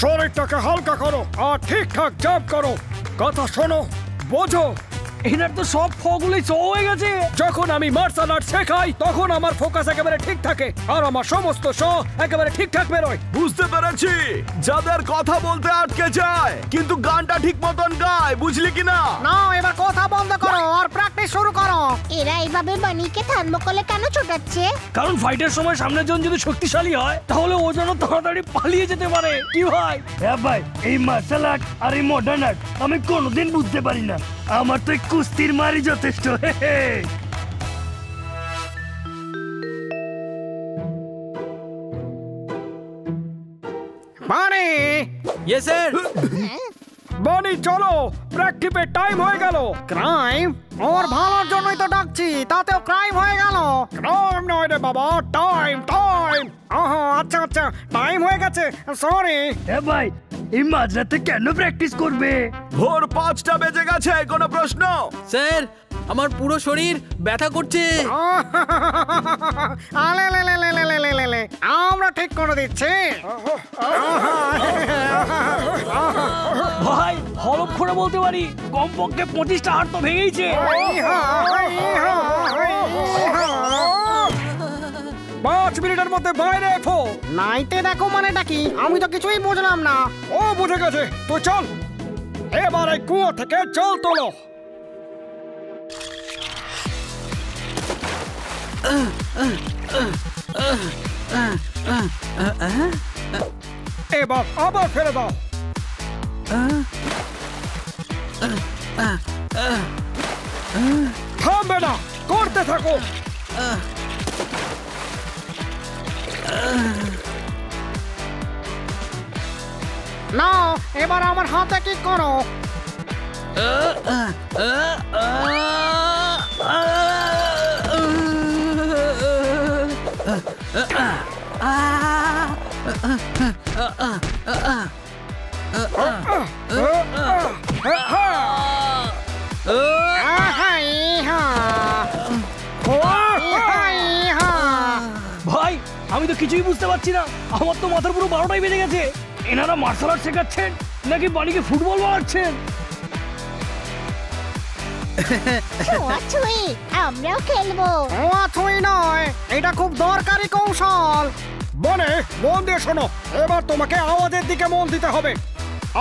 শরীরটাকে হালকা করো আর ঠিকঠাক জাম্প করো। কথা শোনো, বোঝো, এনার তো সব ফগুলোই চ হয়ে গেছে। যখন আমি মার্শাল আর্ট শেখাই তখন আমার ফোকাস একেবারে ঠিক থাকে আর আমার সমস্ত শ একেবারে ঠিকঠাক বেরোয়। বুঝতে পেরেছি, যাদের কথা বলতে আটকে যায় কিন্তু গানটা ঠিক মতন গায়, বুঝলি কিনা? না, এবার কথা বন্ধ করো আর প্র্যাকটিস শুরু করো। এরা এইভাবে বানিকে থার্মোকলে কেন ছোটাচ্ছে? কারণ ফাইটের সময় সামনের জন যদি শক্তিশালী হয় তাহলে ও যেন তাড়াতাড়ি পালিয়ে যেতে পারে। কি ভাই? হ্যাঁ ভাই, এই মার্শাল আর্ট আর এই মডার্ন আর্ট আমি কোনোদিন বুঝতে পারি না। আমার তো কুস্তির মারি যথেষ্ট। বানি, ইয়েস স্যার। বানি চলো, প্র্যাকটিসের টাইম হয়ে গেল। ক্রাইম ওর ভালোর জন্যই তো ডাকছি, তাতেও ক্রাইম হয়ে গেল। ক্রাইম নয় রে বাবা, টাইম টাইম। আচ্ছা আচ্ছা, টাইম হয়ে গেছে, সরি। হ্যাঁ ভাই, এই মাঝরাতে কেন প্র্যাকটিস করবে? ভোর 5টা বেজে গেছে, কোনো প্রশ্ন? স্যার, আমার পুরো শরীর ব্যথা করছে। আমরা ঠিক করে দিচ্ছি। ভাই, হলফ করে বলতে পারি কমপক্ষে 25টা হাড় তো ভেঙেইছে। 5 মিনিটের মধ্যে বাইরে এসো। নাইতে দেখো মানেটা কি? আমি তো কিছুই বুঝলাম না। ও বুঝে গেছে, তুই চল এবার এই কুয়ো থেকে জল তোলো। এবার আবার ফেলে দাও। থামবে না, করতে থাকো। নাও, এবার আমার হাতে কি করো। ভাই, আমি তো কিছুই বুঝতে পারছি না। আমার তো মাথার পুরো 12টাই বেজে গেছে। এনারা মার্শাল আর্ট শেখাচ্ছেন নাকি বাড়িকে ফুটবল বানাচ্ছেন? ছোঁয়াছুঁয়ি, আমরাও খেলবো। ছোঁয়াছুঁয়ি নয়, এটা খুব দরকারি কৌশল। বনে মন দিয়ে শোনো, এবার তোমাকে আওয়াজের দিকে মন দিতে হবে।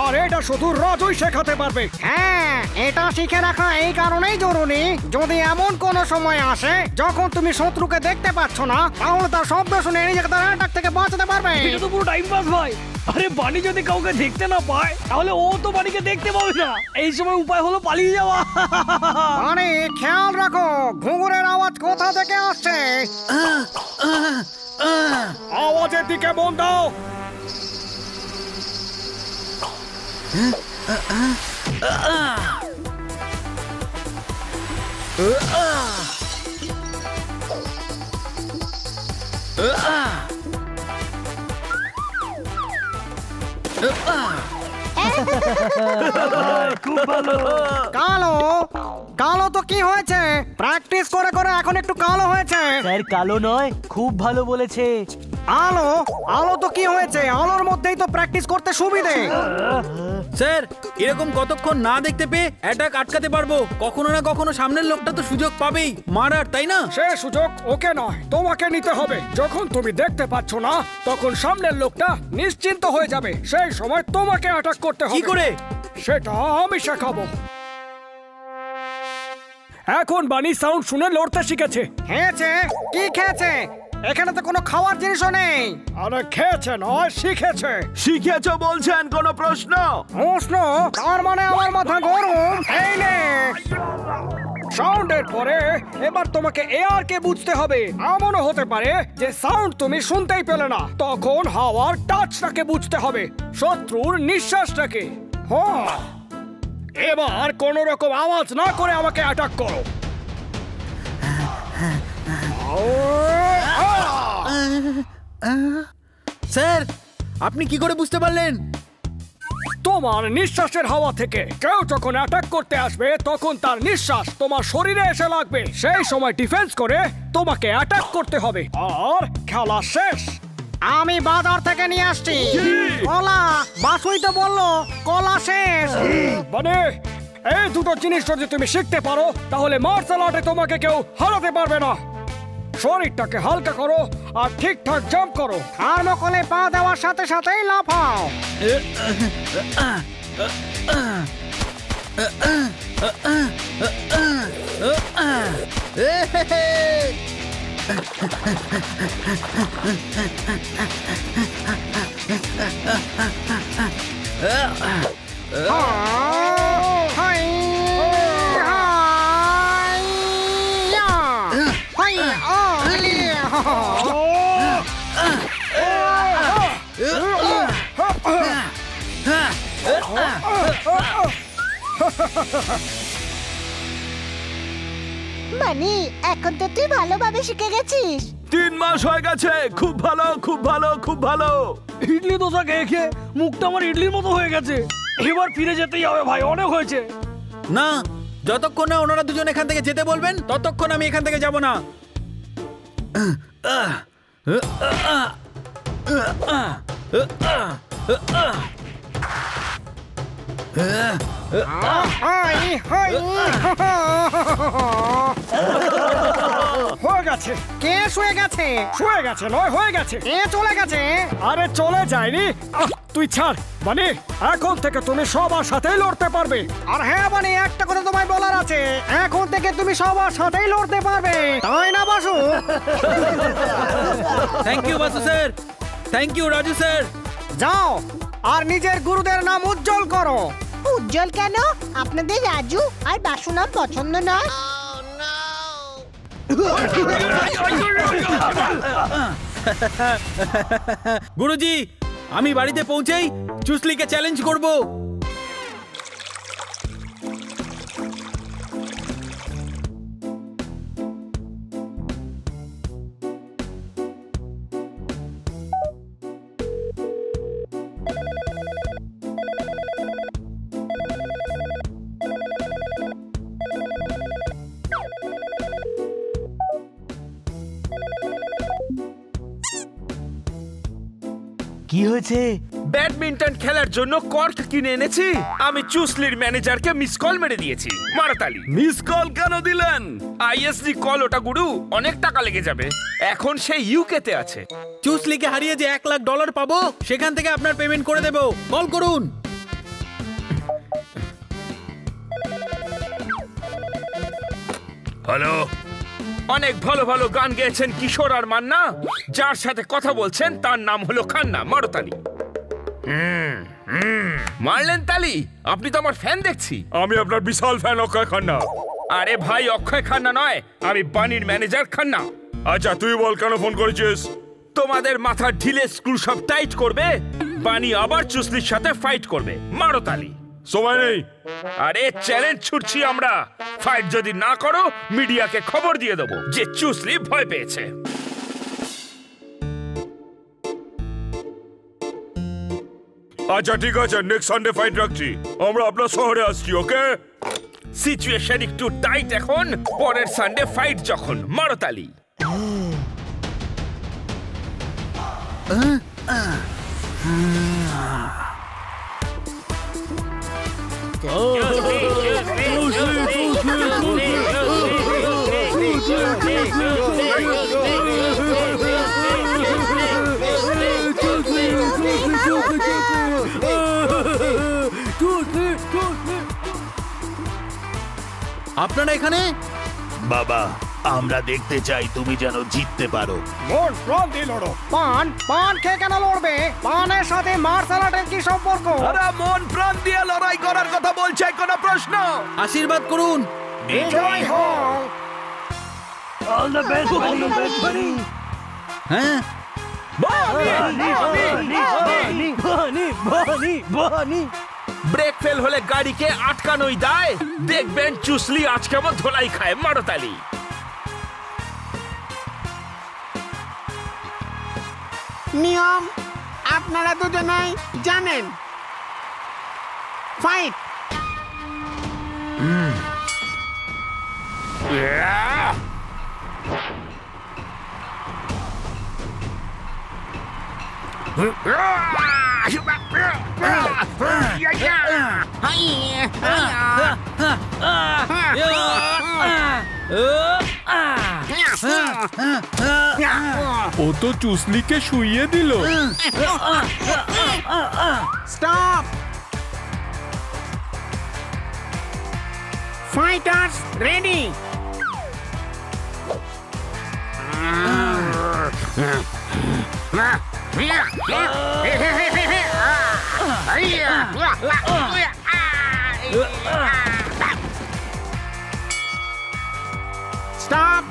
আর এটা শুধু রাজুই শেখাতে পারবে। হ্যাঁ, এটা শিখে রাখা এই কারণেই জরুরি, যদি এমন কোন সময় আসে যখন তুমি শত্রুকে দেখতে পাচ্ছ না, তাহলে তার শব্দ শুনে নিজেকে তার অ্যাটাক থেকে বাঁচাতে পারবে। এটা তো পুরো টাইম পাস ভাই। আরে বানি যদি কাউকে দেখতে না পায় তাহলে ও তো বানিকে দেখতে পাবে না। এই সময় উপায় হলো পালিয়ে যাওয়া। মানে খেয়াল রাখো ঘুঙুরের আওয়াজ কোথা থেকে আসছে। আওয়াজের দিকে মন দাও। খুব ভালো। কালো কালো তো কি হয়েছে? প্র্যাকটিস করে করে এখন একটু কালো হয়েছে। স্যার, কালো নয়, খুব ভালো বলেছে। আলো আলো তো কি হয়েছে? আলোর মধ্যেই তো প্র্যাকটিস করতে সুবিধে। স্যার, এরকম কতক্ষণ না দেখতে পেয়ে অ্যাটাক আটকাতে পারবো? কখনো না কখনো সামনের লোকটা তো সুযোগ পাবেই মারার, তাই না? সে সুযোগ ওকে নয়, তোমাকে নিতে হবে। যখন তুমি দেখতে পাচ্ছ না তখন সামনের লোকটা নিশ্চিন্ত হয়ে যাবে। সেই সময় তোমাকে অ্যাটাক করতে হবে। কি করে? সেটা আমি শেখাবো। এখন বানি সাউন্ড শুনে লড়তে শিখেছে। খেয়েছে? কি খেয়েছে? এখানে তো কোনো খাওয়ার জিনিসও নেই। আরে খেয়েছে নয়, শিখেছে। শিখেছ বলছেন, কোনো প্রশ্ন? প্রশ্ন? তার মানে আমার মাথা গরম। এই নে সাউন্ডের পরে এবার তোমাকে এয়ার কে বুঝতে হবে। এমনও হতে পারে যে সাউন্ড তুমি শুনতেই পেলে না, তখন হাওয়ার টাচটাকে বুঝতে হবে, শত্রুর নিঃশ্বাসটাকে। হ্যাঁ, এবার কোন রকম আওয়াজ না করে আমাকে অ্যাটাক করো। স্যার, আপনি কি করে বুঝতে পারলেন? তোমার নিঃশ্বাসের হাওয়া থেকে। কেউ যখন অ্যাটাক করতে আসবে তখন তার নিঃশ্বাস তোমার শরীরে এসে লাগবে। সেই সময় ডিফেন্স করে তোমাকে অ্যাটাক করতে হবে। আর খেলা শেষ। আমি বাজার থেকে নিয়ে আসছি কলা। বাসুই তো বললো কলা শেষ। মানে এই দুটো জিনিস যদি তুমি শিখতে পারো তাহলে মার্শাল আর্টে তোমাকে কেউ হারাতে পারবে না। শরীরটাকে হালকা করো আর ঠিকঠাক জাম্প করো। থার্মোকলে পা দেওয়ার সাথে সাথেই লাফাও। মানি এখন তো তুই ভালোভাবে শিখে গেছিস। 3 মাস হয়ে গেছে। খুব ভালো, খুব ভালো, খুব ভালো। ইডলি দোসা খেয়ে খেয়ে মুখটা আমার ইডলির মতো হয়ে গেছে। এবার ফিরে যেতেই হবে ভাই, অনেক হয়েছে। না, যতক্ষণ না ওনারা দুজন এখান থেকে যেতে বলবেন ততক্ষণ আমি এখান থেকে যাব না। হয়ে গেছে। কে শুয়ে গেছে? শুয়ে গেছে নয়, হয়ে গেছে। কে চলে গেছে? আরে চলে যায়নি। তুই ছাড় মানে, এখন থেকে তুমি সবার সাথেই লড়তে পারবে। আর হ্যাঁ মানে, একটা কথা তোমায় বলার আছে, এখন থেকে তুমি সবার সাথেই লড়তে পারবে, তাই না Basu? Thank you Basu sir, thank you Raju sir. যাও আর নিজের গুরুদের নাম উজ্জ্বল করো। উজ্জ্বল কেন? আপনাদের রাজু আর বাসু নাম পছন্দ নয়? গুরুজি, আমি বাড়িতে পৌঁছেই চুসলিকে চ্যালেঞ্জ করব। কি হয়েছে? ব্যাডমিন্টন খেলার জন্য কর্ক কিনে এনেছি। আমি চুসলির ম্যানেজারকে মিস কল মেরে দিয়েছি। মারতালি। মিস কল কেন দিলেন? আইএসডি কল ওটা গুরু, অনেক টাকা লেগে যাবে। এখন সে ইউকে তে আছে। চুসলিকে হারিয়ে যে $1 লাখ পাবো, সেখান থেকে আপনার পেমেন্ট করে দেব। কল করুন। হ্যালো। অনেক ভালো ভালো গান গেয়েছেন কিশোর আর মান্না। যার সাথে কথা বলছেন তার নাম হলো খান্না। মারতালি। মারলেন তালি? আপনি তো আমার ফ্যান দেখছি। আমি আপনার বিশাল ফ্যান অক্ষয় খান্না। আরে ভাই, অক্ষয় খান্না নয়, আমি বানির ম্যানেজার খান্না। আচ্ছা তুই বল কেন ফোন করেছিস? তোমাদের মাথার ঢিলে স্ক্রু সব টাইট করবে, বানি আবার চুসলির সাথে ফাইট করবে। মারতালি। সময় নেই। আরে চ্যালেঞ্জ ছুটছি আমরা। ফাইট যদি না করো মিডিয়াকে খবর দিয়ে দেবো যে চুসলি ভয় পেয়েছে। আচ্ছা ঠিক আছে, নেক্সট সানডে ফাইট রাখছি। আমরা আপনার শহরে আসছি, ওকে? সিচুয়েশন একটু টাইট এখন, পরের সানডে ফাইট যখন। মারতালি। আপনারা এখানে? বাবা, আমরা দেখতে চাই তুমি যেন জিততে পারো। মন প্রাণ দিয়ে লড়ো। পান পান খেয়ে কেন লড়বে? পানের সাথে মার্শাল আর্টের কি সম্পর্ক? আরে মন প্রাণ দিয়ে লড়াই করার কথা বলছে, কোনো প্রশ্ন? আশীর্বাদ করুন। বিজয় হোক। অল দ্য বেস্ট বানি। হ্যাঁ, ব্রেক ফেল হলে গাড়িকে আটকানোই দায়। দেখবেন চুসলি আজ কেমন ধোলাই খায়। মারতালি। নিয়ম আপনারা দুজনেই জানেন। ফাইট। ও তো চুসলিকে শুইয়ে দিল। Stop! Fighters ready! Stop!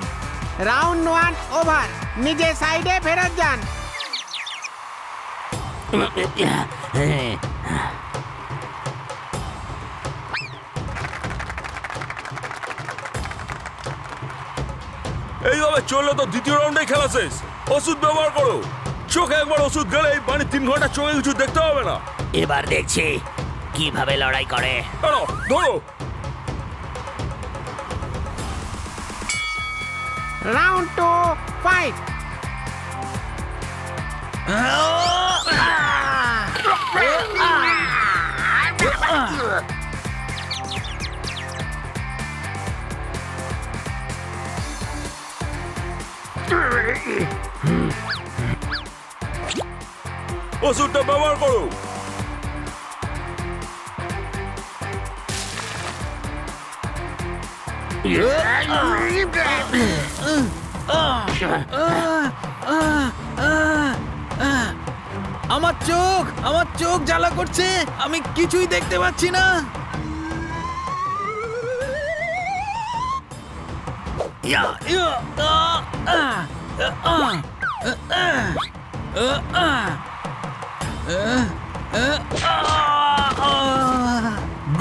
Round 1 over. নিজে সাইডে ফেরত যান। এইভাবে চললে তো দ্বিতীয় রাউন্ডে খেলা শেষ। ওষুধ ব্যবহার করো। চোখে একবার ওষুধ গেলে এই বানি 3 ঘন্টা চোখে কিছু দেখতে হবে না। এবার দেখছি কিভাবে লড়াই করে। ধরো। Round 2 fight. ওষুধটা ব্যবহার করো। আমার চোখ জ্বালা করছে। আমি কিছুই দেখতে পাচ্ছি না।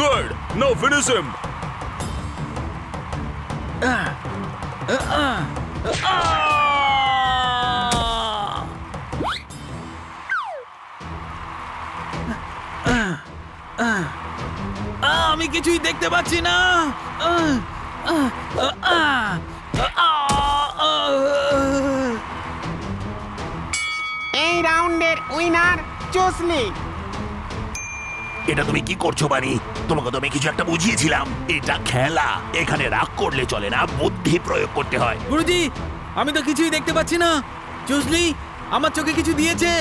Good. Now finish him. আমি কিছুই দেখতে পাচ্ছি না। এই রাউন্ডের উইনার চুসলি। এটা তুমি কি করছো বানি? তোমাকে তো আমি কিছু একটা বুঝিয়েছিলাম। এটা খেলা, এখানে রাগ করলে চলে না, বুদ্ধি প্রয়োগ করতে হয়। গুরুজি, আমি তো কিছুই দেখতে পাচ্ছি না। চুসলি আমার চোখে কিছু দিয়েছে।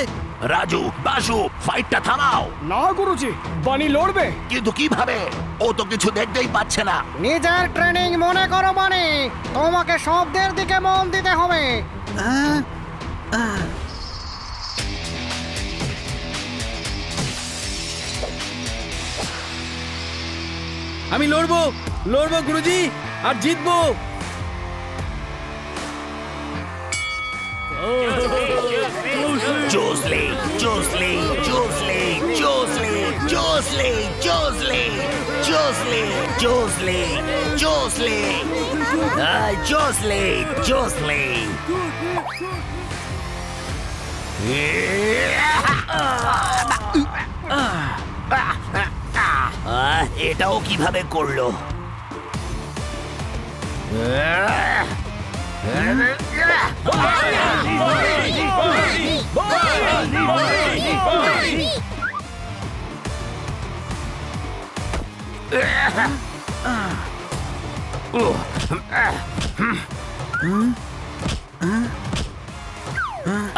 রাজু, বাসু, ফাইটটা থামাও। না গুরুজি, বানি লড়বে। কিন্তু কিভাবে? ও তো কিছু দেখতেই পাচ্ছে না। নিজের ট্রেনিং মনে করো বানি। তোমাকে শব্দের দিকে মন দিতে হবে। আমি লড়বো গুরুজি, আর জিতবো। Josley, Josley, Josley, Josley, Josley, Josley, Josley, Josley, Josley, Josley, Josley. এটাও কিভাবে করলো?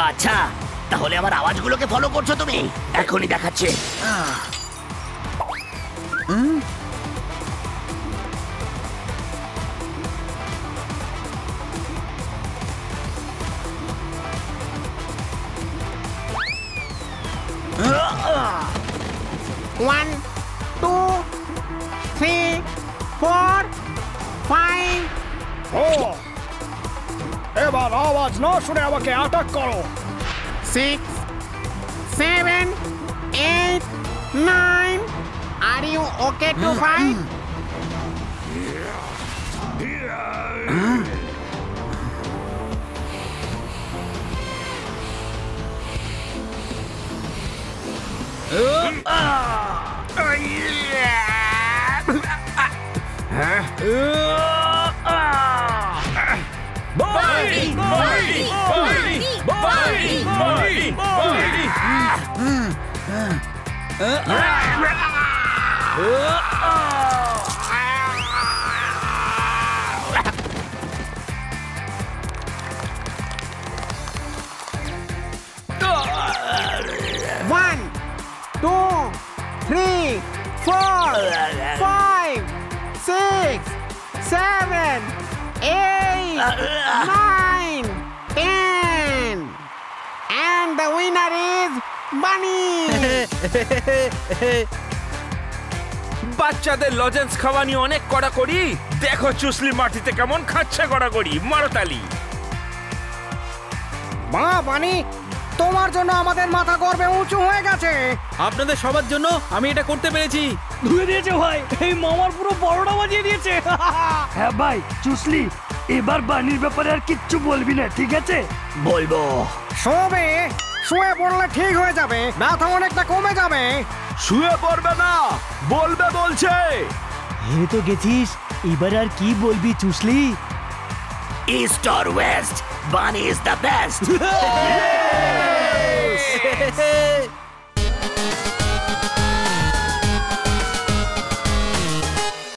আচ্ছা, তাহলে আমার আওয়াজগুলোকে ফলো করছো তুমি? এখনই দেখাচ্ছে। One, 2, 3, 4, 5. এবার আওয়াজ না শুনে আমাকে অ্যাটাক করো। 6, 7, 8, 9. Are you okay to fight? One, 2, 3, 4, 5, 6, 7, 8, 9, 10. And the winner is Bunny. বাচ্চাদের লজেন্স খাওয়া নিয়ে অনেক কড়াকড়ি। দেখো চুসলি মাটিতে কেমন খাচ্ছে কড়াকড়ি। মারো তালি। মা বানি, তোমার জন্য আমাদের মাথা গর্বে উঁচু হয়ে গেছে। আপনাদের সবার জন্য আমি এটা করতে পেরেছি। ধুয়ে দিয়েছে ভাই, এই মামার পুরো বড়টা বাজিয়ে দিয়েছে। হ্যাঁ ভাই চুসলি, এবার বানির ব্যাপারে আর কিচ্ছু বলবি না, ঠিক আছে? বলবো। শোবে, শুয়ে পড়লে ঠিক হয়ে যাবে, ব্যথা অনেকটা কমে যাবে। শুয়ে পড়বে না, বলবে বলছে। হেরে তো গেছিস, এবার আর কি বলবি চুসলি? East or west, Bunny is the best.